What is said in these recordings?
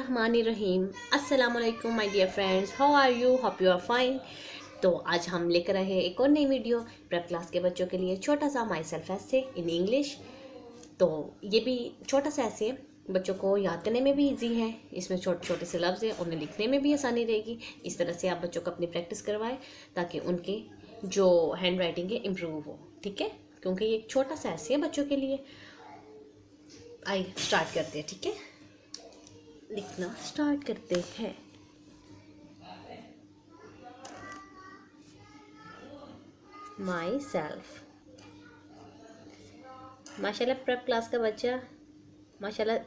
बिस्मिल्लाहिर्रहमानिर्रहीम। अस्सलाम वालेकुम my dear friends, how are you? Hope you are fine. तो आज हम लेकर आए हैं एक और नई वीडियो प्रेप क्लास के बच्चों के लिए, छोटा सा माई सेल्फ ऐसे इन इंग्लिश। तो ये भी छोटा सा ऐसे बच्चों को याद करने में भी इजी है, इसमें छोटे छोटे से लफ्ज़ हैं, उन्हें लिखने में भी आसानी रहेगी। इस तरह से आप बच्चों को अपनी प्रैक्टिस करवाएं ताकि उनके जो हैंड राइटिंग है इम्प्रूव हो, ठीक है? क्योंकि ये एक छोटा सा ऐसे है बच्चों के लिए। आइए स्टार्ट करते हैं, ठीक है? लिखना स्टार्ट करते हैं। My self. माशाल्लाह प्रेप क्लास का बच्चा माशाल्लाह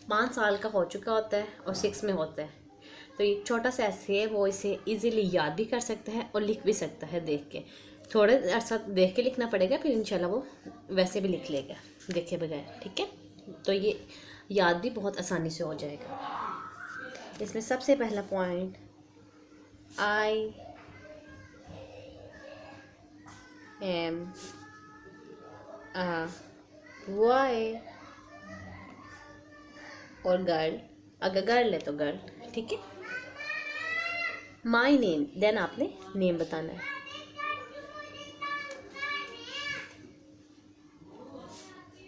5 साल का हो चुका होता है और 6 में होता है, तो ये छोटा सा ऐसे है, वो इसे इजीली याद भी कर सकता है और लिख भी सकता है देख के। थोड़े अर्सा देख के लिखना पड़ेगा, फिर इंशाल्लाह वो वैसे भी लिख लेगा देखे बगैर, ठीक है? तो ये याद भी बहुत आसानी से हो जाएगा। इसमें सबसे पहला point, I am a boy, और गर्ल, अगर गर्ल है तो गर्ल, ठीक है? माई नेम, देन आपने नेम बताना है।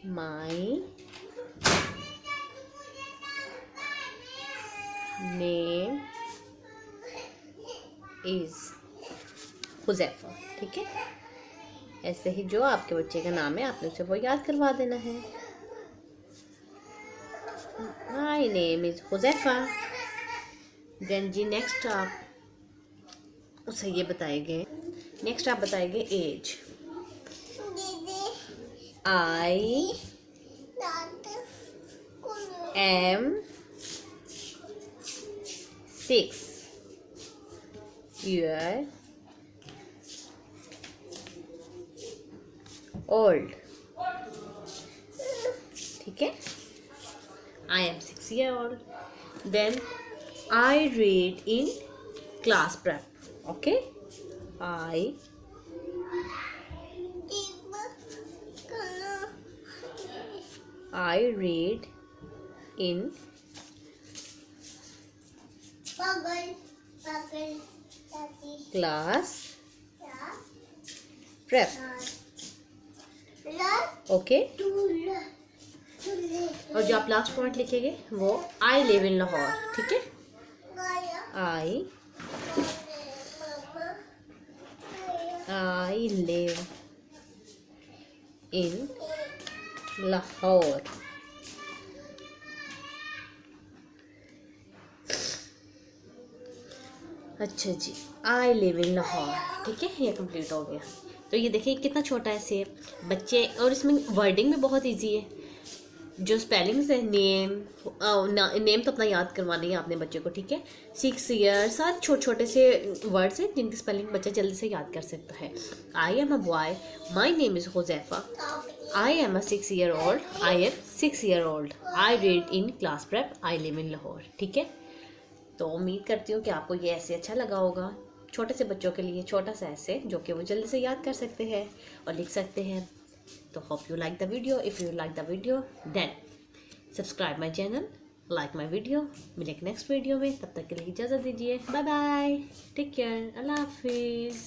माई नेम इज हुज़ैफा, ठीक है? ऐसे ही जो आपके बच्चे का नाम है आपने उसे वो याद करवा देना है। My name is Huzaifa. Then जी नेक्स्ट आप उसे ये बताएंगे, नेक्स्ट आप बताएंगे age. I am 6 year old, ठीक है? I am 6 year old। Then I read in class prep, okay? I read in class prep, okay? और जो आप लास्ट पॉइंट लिखेंगे वो आई लिव इन लाहौर, ठीक है? I live in Lahore. अच्छा जी, आई लिव इन लाहौर, ठीक है? ये कंप्लीट हो गया। तो ये देखिए कितना छोटा है से बच्चे, और इसमें वर्डिंग भी बहुत इजी है। जो स्पेलिंग्स है, नेम तो अपना याद करवानी है आपने बच्चे को, ठीक है? 6 years, सारे छोटे छोटे से वर्ड्स हैं जिनकी स्पेलिंग बच्चा जल्दी से याद कर सकता है। I am a boy, my name is Huzaifa, I am a 6 year old, I am 6 year old, I read in class prep, I live in Lahore, ठीक है? तो उम्मीद करती हूँ कि आपको ये ऐसे अच्छा लगा होगा। छोटे से बच्चों के लिए छोटा सा ऐसे जो कि वो जल्दी से याद कर सकते हैं और लिख सकते हैं। तो hope you like the video. If you like the video then subscribe my channel, like my video. मिलेंगे नेक्स्ट वीडियो में, तब तक के लिए इजाज़त दीजिए। Bye bye, take care, Allah हाफिज़।